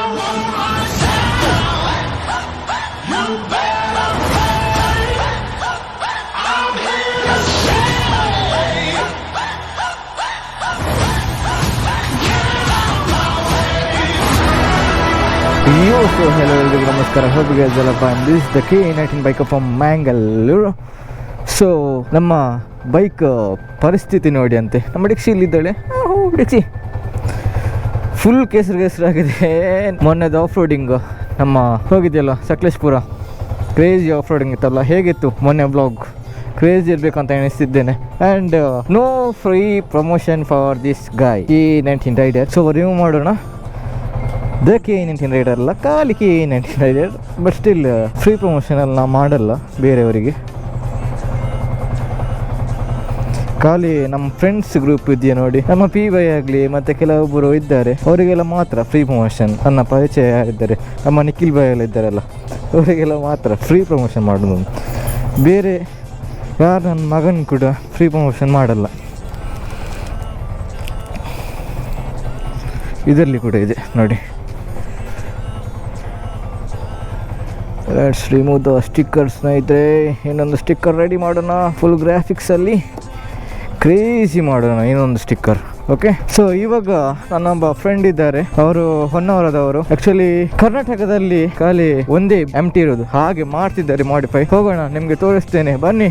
Yo, so hello everybody, namaskara. Hope you guys all are fine. This is the K19 bike from Mangalore. So ನಮ್ಮ bike ಪರಿಸ್ಥಿತಿ ನೋಡಿ ಅಂತೆ. ನಮ್ಮ ಡಿಕ್ಸಿಲಿದ್ದಾಳೆ, Dixie full ಕೆಸರಾಗಿದೆ. ಮೊನ್ನೆದು ಆಫ್ ರೋಡಿಂಗ್ ನಮ್ಮ ಹೋಗಿದೆಯಲ್ಲ ಸಕಲೇಶ್ಪುರ, ಕ್ರೇಜಿ ಆಫ್ ರೋಡಿಂಗ್ ಇತ್ತಲ್ಲ, ಹೇಗಿತ್ತು ಮೊನ್ನೆ ಬ್ಲಾಗ್? ಕ್ರೇಜಿ ಇರಬೇಕಂತ ಎಣಿಸ್ತಿದ್ದೇನೆ. And no free promotion for this guy K19 rider. So review ಮಾಡೋಣ. ದ K19 ರೈಡರ್ ಅಲ್ಲ, ಖಾಲಿ K19 rider. But still free ಪ್ರಮೋಷನಲ್ಲಿ ನಾವು ಮಾಡಲ್ಲ ಬೇರೆಯವರಿಗೆ. ಖಾಲಿ ನಮ್ಮ ಫ್ರೆಂಡ್ಸ್ ಗ್ರೂಪ್ ಇದೆಯಾ ನೋಡಿ, ನಮ್ಮ PY ಆಗಲಿ ಮತ್ತು ಕೆಲವೊಬ್ಬರು ಇದ್ದಾರೆ, ಅವರಿಗೆಲ್ಲ ಮಾತ್ರ ಫ್ರೀ ಪ್ರಮೋಷನ್. ನನ್ನ ಪರಿಚಯ ಯಾರಿದ್ದಾರೆ, ನಮ್ಮ ನಿಖಿಲ್ ಬಾಯ್ ಎಲ್ಲ ಇದ್ದಾರಲ್ಲ, ಅವರಿಗೆಲ್ಲ ಮಾತ್ರ ಫ್ರೀ ಪ್ರಮೋಷನ್ ಮಾಡೋದು. ಬೇರೆ ಯಾರು ನನ್ನ ಮಗನ ಕೂಡ ಫ್ರೀ ಪ್ರಮೋಷನ್ ಮಾಡಲ್ಲ. ಇದರಲ್ಲಿ ಕೂಡ ಇದೆ ನೋಡಿ. ಲೆಟ್ಸ್ ರಿಮೂವ್ ದ ಸ್ಟಿಕ್ಕರ್ ಸ್ನೇಹಿತರೆ. ಇನ್ನೊಂದು ಸ್ಟಿಕ್ಕರ್ ರೆಡಿ ಮಾಡೋಣ, ಫುಲ್ ಗ್ರಾಫಿಕ್ಸಲ್ಲಿ ಕ್ರೇಜಿ ಮಾಡೋಣ ಇನ್ನೊಂದು ಸ್ಟಿಕ್ಕರ್. ಓಕೆ, ಸೊ ಇವಾಗ ನನ್ನೊಬ್ಬ ಫ್ರೆಂಡ್ ಇದ್ದಾರೆ, ಅವರು ಹೊನ್ನಾವರದವರು. ಆ್ಯಕ್ಚುಲಿ ಕರ್ನಾಟಕದಲ್ಲಿ ಖಾಲಿ ಒಂದೇ MT ಇರೋದು, ಹಾಗೆ ಮಾಡ್ತಿದ್ದಾರೆ ಮಾಡಿಫೈ. ಹೋಗೋಣ, ನಿಮಗೆ ತೋರಿಸ್ತೇನೆ ಬನ್ನಿ.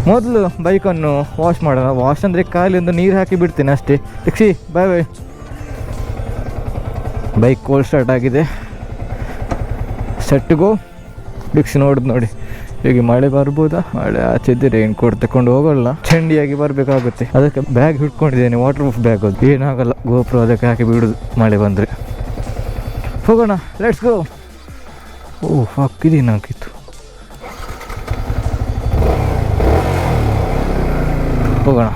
ಮೊದಲು ಬೈಕನ್ನು ವಾಶ್ ಮಾಡೋಣ. ವಾಶ್ ಅಂದರೆ ಖಾಲಿ ಒಂದು ನೀರು ಹಾಕಿ ಬಿಡ್ತೇನೆ ಅಷ್ಟೇ. ಟಿಕ್ಸಿ ಬಾಯ್ ಬಾಯ್. ಬೈಕ್ ಕೋಲ್ಡ್ ಸ್ಟಾರ್ಟ್ ಆಗಿದೆ, ಸೆಟ್ ಗೋ. ಡಿಕ್ಸಿ ನೋಡುದು ನೋಡಿ, ಹೀಗೆ ಮಳೆ ಬರ್ಬೋದಾ? ಮಳೆ ಆಚೆದ್ದೆ ರೈನ್ ಕೋಟ್ ತಗೊಂಡು ಹೋಗಲ್ಲ, ಚಂಡಿಯಾಗಿ ಬರಬೇಕಾಗುತ್ತೆ. ಅದಕ್ಕೆ ಬ್ಯಾಗ್ ಹಿಡ್ಕೊಂಡಿದ್ದೇನೆ, ವಾಟರ್ ಪ್ರೂಫ್ ಬ್ಯಾಗ್. ಅದು ಏನಾಗಲ್ಲ, ಗೋಪ್ರೋ ಅದಕ್ಕೆ ಹಾಕಿ ಬಿಡುದು ಮಳೆ ಬಂದರೆ. ಹೋಗೋಣ, ಲೆಟ್ಸ್ ಗೋ. ಓಹ್ ಹಾಕಿದ್ದೀನಿ, ಹಾಕಿತ್ತು. ಹೋಗೋಣ.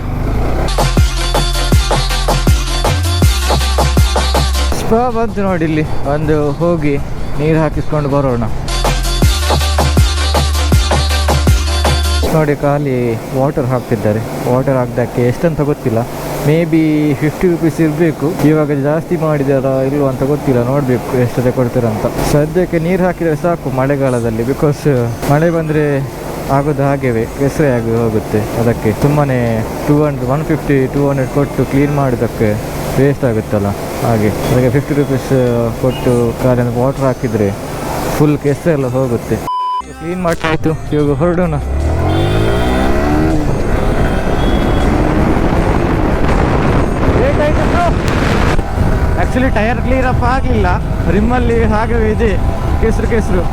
ಸ್ಪಾ ಬಂತು ನೋಡಿ, ಇಲ್ಲಿ ಒಂದು ಹೋಗಿ ನೀರು ಹಾಕಿಸ್ಕೊಂಡು ಬರೋಣ. ನೋಡಿ ಖಾಲಿ ವಾಟರ್ ಹಾಕ್ತಿದ್ದಾರೆ. ವಾಟರ್ ಹಾಕಿದ್ದಕ್ಕೆ ಎಷ್ಟಂತ ಗೊತ್ತಿಲ್ಲ, ಮೇ ಬಿ 50 ರೂಪೀಸ್ ಇರಬೇಕು. ಇವಾಗ ಜಾಸ್ತಿ ಮಾಡಿದಾರ ಇಲ್ವ ಅಂತ ಗೊತ್ತಿಲ್ಲ, ನೋಡಬೇಕು ಎಷ್ಟು ಕೊಡ್ತೀರಂತ. ಸದ್ಯಕ್ಕೆ ನೀರು ಹಾಕಿದರೆ ಸಾಕು ಮಳೆಗಾಲದಲ್ಲಿ, ಬಿಕಾಸ್ ಮಳೆ ಬಂದರೆ ಆಗೋದು ಹಾಗೆವೇ ಕೆಸರೆ ಆಗಿ ಹೋಗುತ್ತೆ. ಅದಕ್ಕೆ ಸುಮ್ಮನೆ 150-200 ಕೊಟ್ಟು ಕ್ಲೀನ್ ಮಾಡೋದಕ್ಕೆ ವೇಸ್ಟ್ ಆಗುತ್ತಲ್ಲ, ಹಾಗೆ ಅದಕ್ಕೆ 50 ರೂಪೀಸ್ ಕೊಟ್ಟು ಖಾಲಿ ವಾಟರ್ ಹಾಕಿದರೆ ಫುಲ್ ಕೆಸರೆಲ್ಲ ಹೋಗುತ್ತೆ. ಕ್ಲೀನ್ ಮಾಡ್ತಾಯಿತ್ತು, ಇವಾಗ ಹೊರಡೋಣ. ಆ್ಯಕ್ಚುಲಿ ಟೈರ್ ಕ್ಲಿಯರ್ ಅಪ್ ಆಗಲಿಲ್ಲ, ರಿಮ್ಮಲ್ಲಿ ಹಾಗೆ ಇದೆ ಕೆಸರು.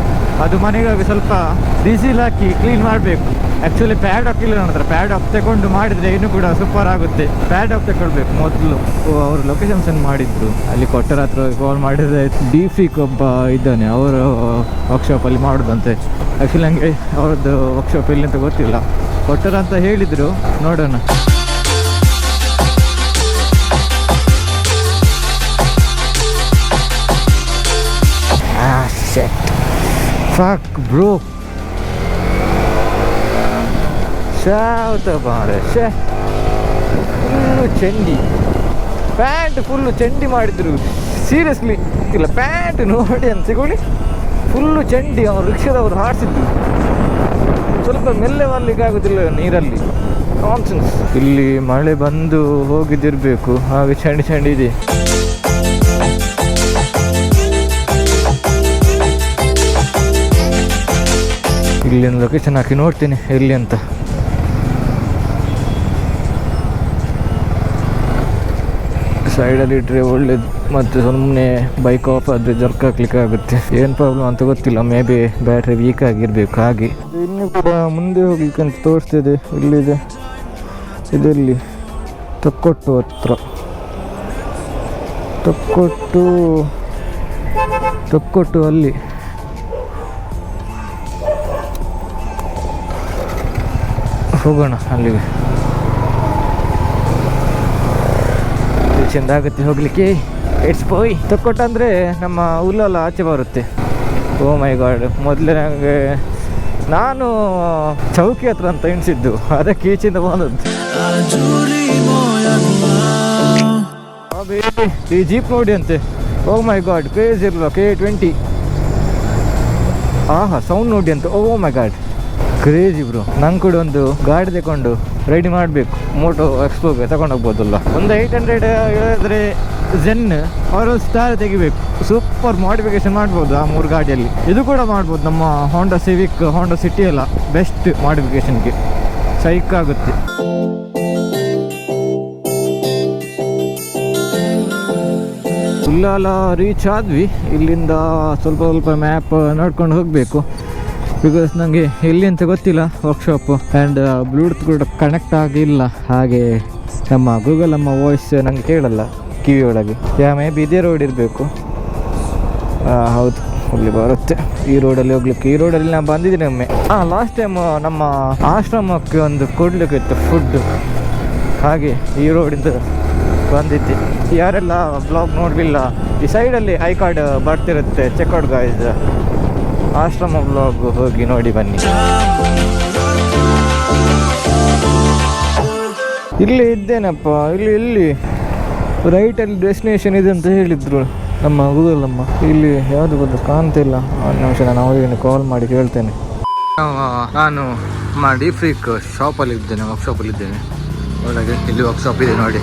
ಅದು ಮನೆಗಾಗಿ ಸ್ವಲ್ಪ ಡೀಸೆಲ್ ಹಾಕಿ ಕ್ಲೀನ್ ಮಾಡಬೇಕು. ಆ್ಯಕ್ಚುಲಿ ಪ್ಯಾಡ್ ಹಾಕ್ ಇಲ್ಲ ನನ್ನ ಹತ್ರ, ಪ್ಯಾಡ್ ಹಾಕ್ ತಗೊಂಡು ಮಾಡಿದರೆ ಇನ್ನೂ ಕೂಡ ಸೂಪರ್ ಆಗುತ್ತೆ. ಪ್ಯಾಡ್ ಹಾಕ್ ತಗೊಳ್ಬೇಕು ಮೊದಲು. ಅವರು ಲೊಕೇಶನ್ ಸೆಂಡ್ ಮಾಡಿದ್ರು, ಅಲ್ಲಿ ಕೊಟ್ಟರ ಹತ್ರ ಕಾಲ್ ಮಾಡಿದರೆ DFIC ಒಬ್ಬ ಇದ್ದಾನೆ, ಅವರು ವರ್ಕ್ಶಾಪಲ್ಲಿ ಮಾಡೋದಂತೆ. ಆ್ಯಕ್ಚುಲಿ ನನಗೆ ಅವ್ರದ್ದು ವರ್ಕ್ಶಾಪ್ ಎಲ್ಲಿ ಅಂತ ಗೊತ್ತಿಲ್ಲ, ಕೊಟ್ಟರ ಅಂತ ಹೇಳಿದರು, ನೋಡೋಣ. Fuck bro, ಶಾವತ ಮಾರೆ. ಫುಲ್ಲು ಚಂಡಿ, ಪ್ಯಾಂಟ್ ಫುಲ್ಲು ಚಂಡಿ ಮಾಡಿದ್ರು. ಸೀರಿಯಸ್ಲಿ ಇಲ್ಲ, ಪ್ಯಾಂಟ್ ನೋಡಿ ಅಂತ ಸಿಗೋಳಿ, ಫುಲ್ಲು ಚಂಡಿ. ಅವ್ರು ರಿಕ್ಷಾದವ್ರು ಹಾರಿಸಿದ್ರು. ಸ್ವಲ್ಪ ಮೆಲ್ಲೆ ಬರ್ಲಿಕ್ಕೆ ಆಗೋದಿಲ್ಲ ನೀರಲ್ಲಿ, ನಾನ್ಸೆನ್ಸ್. ಇಲ್ಲಿ ಮಳೆ ಬಂದು ಹೋಗಿದ್ದಿರಬೇಕು, ಹಾಗೆ ಚಂಡಿ ಇದೆ. ಇಲ್ಲಿಂದ ಲೊಕೇಶನ್ ಹಾಕಿ ನೋಡ್ತೀನಿ ಎಲ್ಲಿ ಅಂತ. ಸೈಡಲ್ಲಿ ಇಟ್ಟರೆ ಒಳ್ಳೇದು, ಮತ್ತು ಸುಮ್ಮನೆ ಬೈಕ್ ಆಫ್ ಆದರೆ ಜರ್ಕ್ ಹಾಕ್ಲಿಕ್ಕೆ ಆಗುತ್ತೆ. ಏನು ಪ್ರಾಬ್ಲಮ್ ಅಂತ ಗೊತ್ತಿಲ್ಲ, ಮೇ ಬಿ ಬ್ಯಾಟ್ರಿ ವೀಕ್ ಆಗಿರಬೇಕು. ಹಾಗೆ ಇನ್ನೂ ಕೂಡ ಮುಂದೆ ಹೋಗ್ಲಿಕ್ಕೆ ಅಂತ ತೋರಿಸ್ತಿದೆ. ಇಲ್ಲಿದೆ, ಇದೆಲ್ಲಿ ತಕ್ಕೊಟ್ಟು ಹತ್ರ, ತಕ್ಕೊಟ್ಟು ಅಲ್ಲಿ. ಹೋಗೋಣ ಅಲ್ಲಿಗೆ, ಚೆಂದ ಆಗುತ್ತೆ ಹೋಗ್ಲಿಕ್ಕೆ. ಇಟ್ಸ್ ಬಾಯ್. ತಕ್ಕೊಟ್ಟಂದರೆ ನಮ್ಮ ಹುಲ್ಲೆಲ್ಲ ಆಚೆ ಬರುತ್ತೆ. ಓ ಮೈ ಗಾಡ್, ಮೊದಲೇ ನನಗೆ ನಾನು ಚೌಕಿ ಹತ್ರ ಅಂತ ಎಣಿಸಿದ್ದು, ಅದಕ್ಕೆ ಈಚಿಂದ ಬಂದದ್ದು. ಈ ಜೀಪ್ ನೋಡಿ ಅಂತೆ, ಓ ಮೈ ಗಾಡ್, ಕ್ರೇಜ್ ಇರಲ್ಲ K20. ಆಹಾ, ಸೌಂಡ್ ನೋಡಿ ಅಂತ. ಓ ಮೈ ಗಾಡ್, ಕ್ರೇಜಿ ಬ್ರೋ. ನಂಗೆ ಕೂಡ ಒಂದು ಗಾಡಿ ತಗೊಂಡು ರೆಡಿ ಮಾಡಬೇಕು, ಮೋಟೋ ಎಕ್ಸ್ಪೋಗೆ ತಗೊಂಡೋಗ್ಬೋದಲ್ಲ. ಒಂದು 800 ಹೇಳಿದ್ರೆ ಜೆನ್ ಅವರು ಸ್ಟಾರ್ ತೆಗಿಬೇಕು. ಸೂಪರ್ ಮಾಡಿಫಿಕೇಶನ್ ಮಾಡ್ಬೋದು ಆ 3 ಗಾಡಿಯಲ್ಲಿ. ಇದು ಕೂಡ ಮಾಡ್ಬೋದು, ನಮ್ಮ ಹೋಂಡಾ ಸಿವಿಕ್, ಹೋಂಡಾ ಸಿಟಿ ಎಲ್ಲ ಬೆಸ್ಟ್ ಮಾಡಿಫಿಕೇಶನ್ಗೆ, ಸೈಕ್ ಆಗುತ್ತೆ. ಇಲ್ಲ ರೀಚ್ ಆದ್ವಿ. ಇಲ್ಲಿಂದ ಸ್ವಲ್ಪ ಮ್ಯಾಪ್ ನೋಡ್ಕೊಂಡು ಹೋಗಬೇಕು, ಬಿಕಾಸ್ ನನಗೆ ಎಲ್ಲಿ ಅಂತ ಗೊತ್ತಿಲ್ಲ ವರ್ಕ್ಶಾಪ್. ಆ್ಯಂಡ್ ಬ್ಲೂಟೂತ್ ಕೂಡ ಕನೆಕ್ಟ್ ಆಗಿಲ್ಲ, ಹಾಗೆ ನಮ್ಮ ಗೂಗಲ್ ನಮ್ಮ ವಾಯ್ಸ್ ನನಗೆ ಕೇಳಲ್ಲ ಕಿವಿ ಒಳಗೆ. ಮೇ ಬಿ ಇದೇ ರೋಡ್ ಇರಬೇಕು. ಹೌದು, ಇಲ್ಲಿ ಬರುತ್ತೆ. ಈ ರೋಡಲ್ಲಿ ಹೋಗ್ಲಿಕ್ಕೆ. ಈ ರೋಡಲ್ಲಿ ನಾನು ಬಂದಿದ್ದೀನಿ ಒಮ್ಮೆ. ಲಾಸ್ಟ್ ಟೈಮ್ ನಮ್ಮ ಆಶ್ರಮಕ್ಕೆ ಒಂದು ಕೊಡ್ಲಿಕ್ಕಿತ್ತು ಫುಡ್, ಹಾಗೆ ಈ ರೋಡಿಂದ ಬಂದಿದ್ದೆ. ಯಾರೆಲ್ಲ ಬ್ಲಾಗ್ ನೋಡಲಿಲ್ಲ, ಈ ಸೈಡಲ್ಲಿ ಐ ಕಾರ್ಡ್ ಬರ್ತಿರುತ್ತೆ, ಚೆಕ್ಔಟ್ ಗಾಯ್ಸ್. ಆಶ್ರಮ ಬ್ಲಾಗ್ ಹೋಗಿ ನೋಡಿ ಬನ್ನಿ. ಇಲ್ಲಿ ಇದ್ದೇನಪ್ಪ, ಇಲ್ಲಿ ರೈಟಲ್ಲಿ ಡೆಸ್ಟಿನೇಷನ್ ಇದೆ ಅಂತ ಹೇಳಿದ್ರು ನಮ್ಮ ಗೂಗಲ್ ಅಮ್ಮ. ಇಲ್ಲಿ ಯಾವುದು ಬಂದು ಕಾಣ್ತಿಲ್ಲ. ಒಂದು ನಿಮಿಷ, ನಾನು ಅವರಿಗೆ ಕಾಲ್ ಮಾಡಿ ಕೇಳ್ತೇನೆ. ನಾನು ಡಿಫ್ರೀಕ್ ಶಾಪಲ್ಲಿ ಇದ್ದೇನೆ, ವರ್ಕ್ಶಾಪಲ್ಲಿ ಇದ್ದೇನೆ. ಒಳಗೆ ಇಲ್ಲಿ ವರ್ಕ್ಶಾಪ್ ಇದೆ ನೋಡಿ.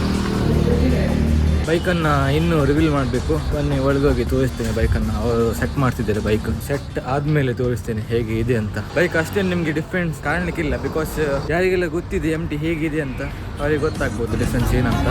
ಬೈಕನ್ನು ಇನ್ನೂ ರಿವೀಲ್ ಮಾಡಬೇಕು. ಬನ್ನಿ ಒಳಗೋಗಿ ತೋರಿಸ್ತೇನೆ ಬೈಕನ್ನು. ಅವರು ಸೆಟ್ ಮಾಡ್ತಿದ್ದಾರೆ. ಬೈಕ್ ಸೆಟ್ ಆದಮೇಲೆ ತೋರಿಸ್ತೇನೆ ಹೇಗೆ ಇದೆ ಅಂತ. ಬೈಕ್ ಅಷ್ಟೇನು ನಿಮಗೆ ಡಿಫ್ರೆನ್ಸ್ ಕಾಣಲಿಕ್ಕಿಲ್ಲ, ಬಿಕಾಸ್ ಯಾರಿಗೆಲ್ಲ ಗೊತ್ತಿದೆ MT ಹೇಗಿದೆ ಅಂತ ಅವರಿಗೆ ಗೊತ್ತಾಗ್ಬೋದು ಡಿಫ್ರೆನ್ಸ್ ಏನಂತ.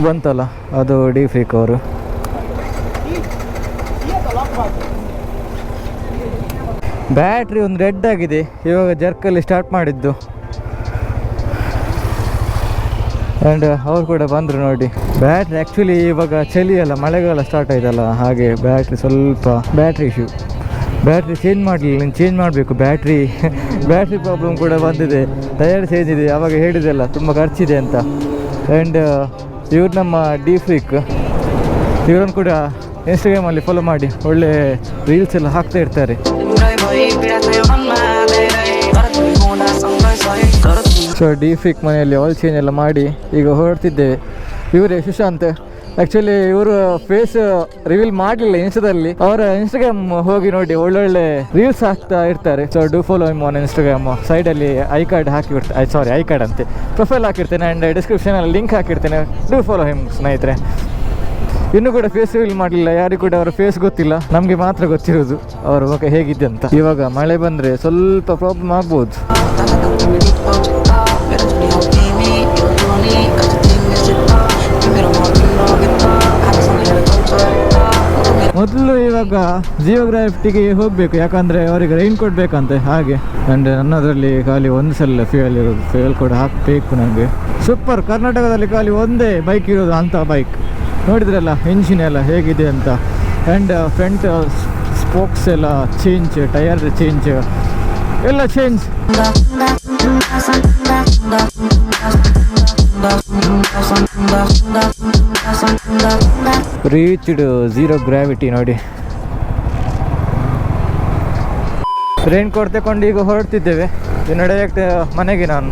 ಬಂತಲ್ಲ, ಅದು ಡಿಫ್ರೀಕ್ ಅವರು. ಬ್ಯಾಟ್ರಿ ಒಂದು ರೆಡ್ ಆಗಿದೆ, ಇವಾಗ ಜರ್ಕಲ್ಲಿ ಸ್ಟಾರ್ಟ್ ಮಾಡಿದ್ದು. ಆ್ಯಂಡ್ ಅವ್ರು ಕೂಡ ಬಂದರು ನೋಡಿ. ಬ್ಯಾಟ್ರಿ ಆ್ಯಕ್ಚುಲಿ ಇವಾಗ ಚಳಿ ಅಲ್ಲ, ಮಳೆಗಾಲ ಸ್ಟಾರ್ಟ್ ಆಯ್ತಲ್ಲ, ಹಾಗೆ ಬ್ಯಾಟ್ರಿ ಸ್ವಲ್ಪ ಬ್ಯಾಟ್ರಿ ಇಶ್ಯೂ. ಬ್ಯಾಟ್ರಿ ಚೇಂಜ್ ಮಾಡಲಿಲ್ಲ, ನೀನು ಚೇಂಜ್ ಮಾಡಬೇಕು ಬ್ಯಾಟ್ರಿ. ಬ್ಯಾಟ್ರಿ ಪ್ರಾಬ್ಲಮ್ ಕೂಡ ಬಂದಿದೆ, ಟಯರ್ ಚೇಂಜ್ ಇದೆ. ಆವಾಗ ಹೇಳಿದೆಲ್ಲ ತುಂಬ ಖರ್ಚಿದೆ ಅಂತ. ಆ್ಯಂಡ್ ಇವ್ರು ನಮ್ಮ ಡಿಫ್ರೀಕ್, ಇವರನ್ನು ಕೂಡ ಇನ್ಸ್ಟಾಗ್ರಾಮಲ್ಲಿ ಫಾಲೋ ಮಾಡಿ, ಒಳ್ಳೆ ರೀಲ್ಸ್ ಎಲ್ಲ ಹಾಕ್ತಾ ಇರ್ತಾರೆ. ಸೊ ಡಿಫ್ರೀಕ್ ಮನೆಯಲ್ಲಿ ಆಯಿಲ್ ಚೇಂಜ್ ಎಲ್ಲ ಮಾಡಿ ಈಗ ಹೊರಡ್ತಿದ್ದೇವೆ. ಇವರೇ ಸುಶಾಂತ್. ಆ್ಯಕ್ಚುಲಿ ಇವರು ಫೇಸ್ ರಿವೀಲ್ ಮಾಡಲಿಲ್ಲ ಇನ್ಸ್ಟಾದಲ್ಲಿ. ಅವರ ಇನ್ಸ್ಟಾಗ್ರಾಮ್ ಹೋಗಿ ನೋಡಿ, ಒಳ್ಳೊಳ್ಳೆ ರೀಲ್ಸ್ ಹಾಕ್ತಾ ಇರ್ತಾರೆ. So do follow him on Instagram. ಸೈಡಲ್ಲಿ ಐ ಕಾರ್ಡ್ ಐ ಕಾರ್ಡ್ ಅಂತೆ, ಪ್ರೊಫೈಲ್ ಹಾಕಿರ್ತೇನೆ ಆ್ಯಂಡ್ ಡಿಸ್ಕ್ರಿಪ್ಷನಲ್ಲಿ ಲಿಂಕ್ ಹಾಕಿರ್ತೇನೆ. ಡೂ ಫಾಲೋ ಹಿಮ್ ಸ್ನೇಹಿತರೆ. ಇನ್ನೂ ಕೂಡ ಫೇಸ್ ರಿವೀಲ್ ಮಾಡಲಿಲ್ಲ, ಯಾರಿಗೂ ಕೂಡ ಅವರ ಫೇಸ್ ಗೊತ್ತಿಲ್ಲ, ನಮಗೆ ಮಾತ್ರ ಗೊತ್ತಿರೋದು ಅವರ ಮುಖ ಹೇಗಿದೆ ಅಂತ. ಇವಾಗ ಮಳೆ ಬಂದರೆ ಸ್ವಲ್ಪ ಪ್ರಾಬ್ಲಮ್ ಆಗ್ಬೋದು. ಮೊದಲು ಇವಾಗ ಜಿಯೋಗ್ರಾಫಿಗೆ ಹೋಗಬೇಕು, ಯಾಕಂದರೆ ಅವರಿಗೆ ರೈನ್ ಕೋಟ್ ಬೇಕಂತೆ ಹಾಗೆ. ಆ್ಯಂಡ್ ನನ್ನದರಲ್ಲಿ ಖಾಲಿ ಒಂದು ಸಲ ಫ್ಯೂಯಲ್ ಇರೋದು, ಫ್ಯೂಯಲ್ ಕೂಡ ಹಾಕಬೇಕು ನನಗೆ. ಸೂಪರ್, ಕರ್ನಾಟಕದಲ್ಲಿ ಖಾಲಿ ಒಂದೇ ಬೈಕ್ ಇರೋದು ಅಂಥ ಬೈಕ್. ನೋಡಿದ್ರಲ್ಲ ಇಂಜಿನ್ ಎಲ್ಲ ಹೇಗಿದೆ ಅಂತ. ಆ್ಯಂಡ್ ಫ್ರಂಟ್ ಸ್ಪೋಕ್ಸ್ ಎಲ್ಲ ಚೇಂಜ್, ಟಯರ್ ಚೇಂಜ್, ಎಲ್ಲ ಚೇಂಜ್. ರೀಚ್ಡ್ ಝೀರೋ ಗ್ರಾವಿಟಿ ನೋಡಿ. ರೈನ್ ಕೋಟ್ ತಗೊಂಡು ಈಗ ಹೊರಡ್ತಿದ್ದೇವೆ. ಇನ್ನು ಡೈರೆಕ್ಟ್ ಮನೆಗೆ ನಾನು.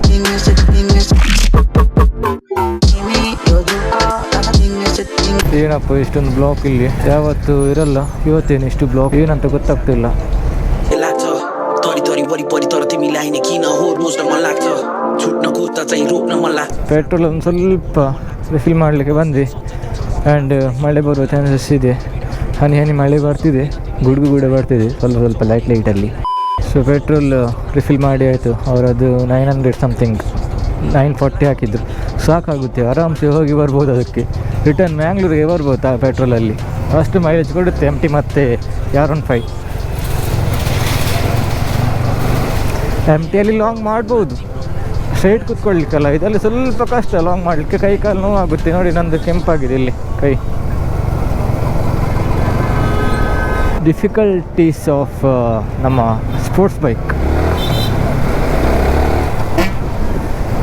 ಏನಪ್ಪ ಇಷ್ಟೊಂದು ಬ್ಲಾಕ್ ಇಲ್ಲಿ, ಯಾವತ್ತು ಇರಲ್ಲ, ಇವತ್ತೇನು ಇಷ್ಟು ಬ್ಲಾಕ್ ಏನಂತ ಗೊತ್ತಾಗ್ತಿಲ್ಲ. ಪೆಟ್ರೋಲ್ ಒಂದು ಸ್ವಲ್ಪ ರಿಫಿಲ್ ಮಾಡಲಿಕ್ಕೆ ಬಂದ್ವಿ. ಆ್ಯಂಡ್ ಮಳೆ ಬರುವ ಚಾನ್ಸಸ್ ಇದೆ, ಹನಿ ಹನಿ ಮಳೆ ಬರ್ತಿದೆ, ಗುಡುಗು ಕೂಡ ಬರ್ತಿದೆ ಸ್ವಲ್ಪ ಲೈಟಲ್ಲಿ. ಸೊ ಪೆಟ್ರೋಲ್ ರಿಫಿಲ್ ಮಾಡಿ ಆಯಿತು. ಅವರದು 900 ಸಮಥಿಂಗ್, 940 ಹಾಕಿದ್ರು. ಸಾಕಾಗುತ್ತೆ, ಆರಾಮ್ಸೆ ಹೋಗಿ ಬರ್ಬೋದು. ಅದಕ್ಕೆ ರಿಟರ್ನ್ ಮ್ಯಾಂಗ್ಳೂರಿಗೆ ಬರ್ಬೋದು ಆ ಪೆಟ್ರೋಲಲ್ಲಿ. ಅಷ್ಟು ಮೈಲೇಜ್ ಕೊಡುತ್ತೆ MT ಮತ್ತು R15. MTಯಲ್ಲಿ ಲಾಂಗ್ ಮಾಡ್ಬೋದು, ಸ್ಟ್ರೈಟ್ ಕೂತ್ಕೊಳ್ಲಿಕ್ಕಲ್ಲ, ಇದರಲ್ಲಿ ಸ್ವಲ್ಪ ಕಷ್ಟ ಲಾಂಗ್ ಮಾಡಲಿಕ್ಕೆ, ಕೈ ಕಾಲು ನೋವು ಆಗುತ್ತೆ. ನೋಡಿ ನಂದು ಕೆಂಪಾಗಿದೆ ಇಲ್ಲಿ ಕೈ. ಡಿಫಿಕಲ್ಟೀಸ್ ಆಫ್ ನಮ್ಮ ಸ್ಪೋರ್ಟ್ಸ್ ಬೈಕ್.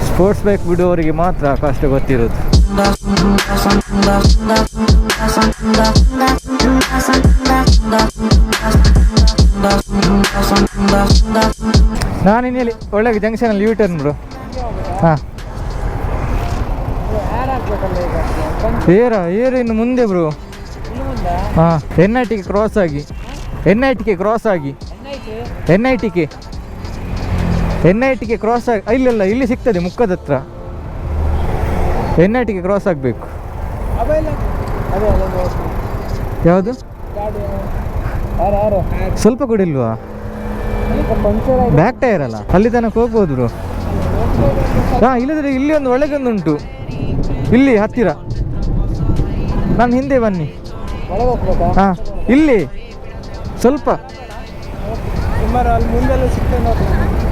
ಸ್ಪೋರ್ಟ್ಸ್ ಬೈಕ್ ಬಿಡುವವರಿಗೆ ಮಾತ್ರ ಕಷ್ಟ ಗೊತ್ತಿರೋದು. ನಾನಿನ್ನೆಲ್ಲಿ ಒಳ್ಳೆ ಜಂಕ್ಷನಲ್ಲಿ ಯೂ ಟರ್ನ್ ಬ್ರೋ. ಹಾಂ ಏರು ಇನ್ನು ಮುಂದೆ ಬ್ರೋ. ಹಾಂ NIT ಕ್ರಾಸ್ ಆಗಿ NIT ಕ್ರಾಸ್ ಆಗಿ ಇಲ್ಲೆಲ್ಲ ಇಲ್ಲಿ ಸಿಗ್ತದೆ ಮುಖದ ಹತ್ರ. NIT ಕ್ರಾಸ್ ಆಗಬೇಕು. ಯಾವುದು ಸ್ವಲ್ಪ ಕೂಡ ಇಲ್ವಾ? ಬ್ಯಾಕ್ ಟೈರ್ ಅಲ್ಲ, ಅಲ್ಲಿ ತನಕ ಹೋಗ್ಬೋದು ಬ್ರೋ. ಹಾಂ ಇಲ್ಲದ್ರೆ ಇಲ್ಲಿ ಒಂದು ಒಳಗೊಂದುಂಟು, ಇಲ್ಲಿ ಹತ್ತಿರ. ನಾನು ಹಿಂದೆ ಬನ್ನಿ. ಹಾಂ ಇಲ್ಲಿ ಸ್ವಲ್ಪ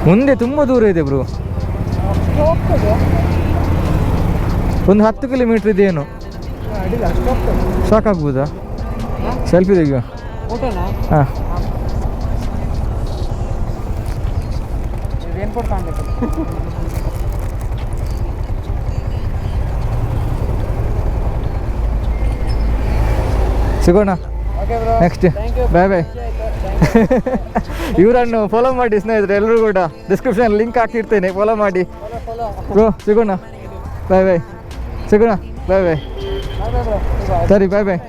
ಮುಂದೆ ತುಂಬ ದೂರ ಇದೆ ಬ್ರೋ. ಒಂದು 10 ಕಿಲೋಮೀಟ್ರ್ ಇದೇನು. ಸಾಕಾಗ್ಬೋದಾ? ಸೆಲ್ಫಿ ತೆಗಿಯೋ. ಹಾಂ ಸಿಗೋಣ ನೆಕ್ಸ್ಟ್. ಬಾಯ್ ಬಾಯ್. ಇವರನ್ನು ಫಾಲೋ ಮಾಡಿ ಸ್ನೇಹಿತರೆ, ಎಲ್ಲರೂ ಕೂಡ ಡಿಸ್ಕ್ರಿಪ್ಷನ್ ಲಿಂಕ್ ಹಾಕಿರ್ತೇನೆ, ಫಾಲೋ ಮಾಡಿ ಬ್ರೋ. ಸಿಗೋಣ. ಬಾಯ್ ಬಾಯ್. ಸಿಗೋಣ. ಬಾಯ್ ಬಾಯ್. ಸರಿ ಬಾಯ್ ಬಾಯ್.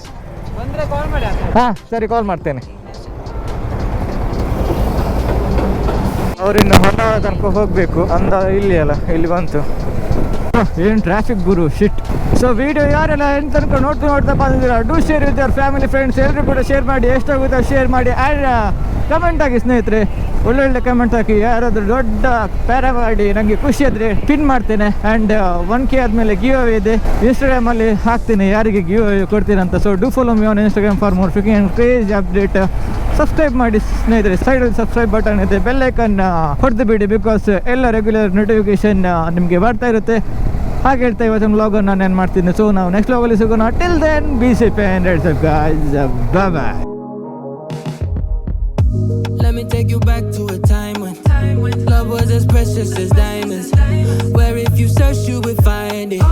ಹಾಂ ಸರಿ, ಕಾಲ್ ಮಾಡ್ತೇನೆ. ಅವರಿನ್ನು ಹೊರ ತನಕ ಹೋಗಬೇಕು ಅಂದ. ಇಲ್ಲಿ ಅಲ್ಲ, ಇಲ್ಲಿ ಬಂತು. ಏನು ಟ್ರಾಫಿಕ್ ಗುರು, ಶಿಟ್. ಸೊ ವಿಡಿಯೋ ಯಾರೆಲ್ಲ ಏನು ತನಕ ನೋಡ್ತಾ ಬಂದಿದ್ದೀರಾ, do share with your family friends. ಎಲ್ಲರೂ ಕೂಡ ಶೇರ್ ಮಾಡಿ, ಎಷ್ಟಾಗುತ್ತೋ ಶೇರ್ ಮಾಡಿ. ಆ್ಯಂಡ್ ಕಮೆಂಟ್ ಹಾಕಿ ಸ್ನೇಹಿತರೆ, ಒಳ್ಳೊಳ್ಳೆ ಕಮೆಂಟ್ ಹಾಕಿ. ಯಾರಾದರೂ ದೊಡ್ಡ ಪ್ಯಾರಾ ಮಾಡಿ ನನಗೆ ಖುಷಿ ಆದರೆ ಪಿನ್ ಮಾಡ್ತೇನೆ. ಆ್ಯಂಡ್ 1K ಆದಮೇಲೆ ಗಿವ್ ಅವೇ ಇದೆ, ಇನ್ಸ್ಟಾಗ್ರಾಮಲ್ಲಿ ಹಾಕ್ತೇನೆ ಯಾರಿಗೆ ಗಿವ್ ಅವೇ ಕೊಡ್ತೀನಿ ಅಂತ. So do follow me on Instagram for more fixing and crazy update. Subscribe ಮಾಡಿ ಸ್ನೇಹಿತರೆ, ಸೈಡಲ್ಲಿ ಸಬ್ಸ್ಕ್ರೈಬ್ ಬಟನ್ ಇದೆ, ಬೆಲ್ಲೈಕನ್ ಹೊಡೆದು ಬಿಡಿ, ಬಿಕಾಸ್ ಎಲ್ಲ ರೆಗ್ಯುಲರ್ ನೋಟಿಫಿಕೇಶನ್ ನಿಮಗೆ ಬರ್ತಾ ಇರುತ್ತೆ. ಹಾಗೆ ಹೇಳ್ತಾ ಇವತ್ತಿನ ವ್ಲಾಗನ್ನು ನಾನು ಏನು ಮಾಡ್ತೀನಿ. ಸೊ ನಾವು ನೆಕ್ಸ್ಟ್ ವ್ಲಾಗಲ್ಲಿ ಸಿಗೋಣ. Till then be safe and it's guys, bye bye. Let me take you back to a time when love was as precious as diamonds, where if you search you would find it.